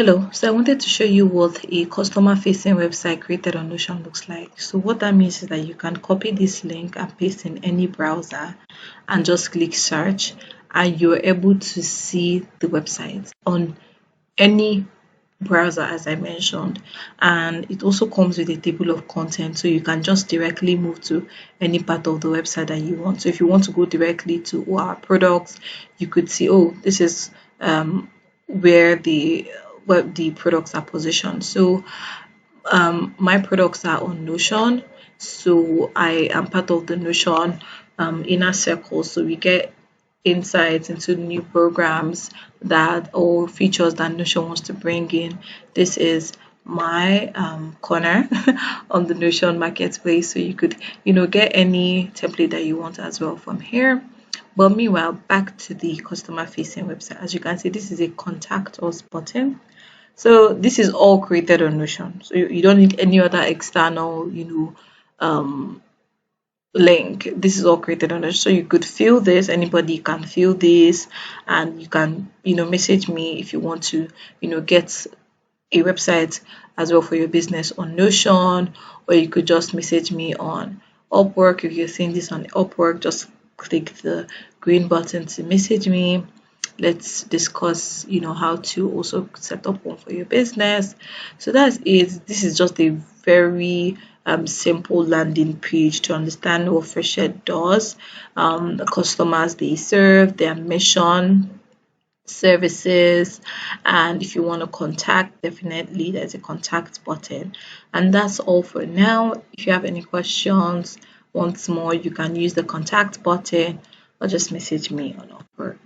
Hello, so I wanted to show you what a customer facing website created on Notion looks like. So what that means is that you can copy this link and paste in any browser and just click search, and you're able to see the website on any browser, as I mentioned. And it also comes with a table of content, so you can just directly move to any part of the website that you want. So if you want to go directly to our products, you could see, oh, this is where the products are positioned. So my products are on Notion, so I am part of the Notion inner circle. So we get insights into new programs that or features that Notion wants to bring in. This is my corner on the Notion marketplace, so you could get any template that you want as well from here. But meanwhile, back to the customer facing website. As you can see, this is a contact us button. So this is all created on Notion. So you don't need any other external, um, link. This is all created on Notion. So you could fill this. Anybody can fill this, and you can, message me if you want to, get a website as well for your business on Notion, or you could just message me on Upwork. If you're seeing this on Upwork, just click the green button to message me. Let's discuss, how to also set up one for your business. So that's it. This is just a very simple landing page to understand what Freshnet does, the customers they serve, their mission, services, and if you want to contact, definitely there's a contact button. And that's all for now. If you have any questions, once more, you can use the contact button or just message me on Upwork.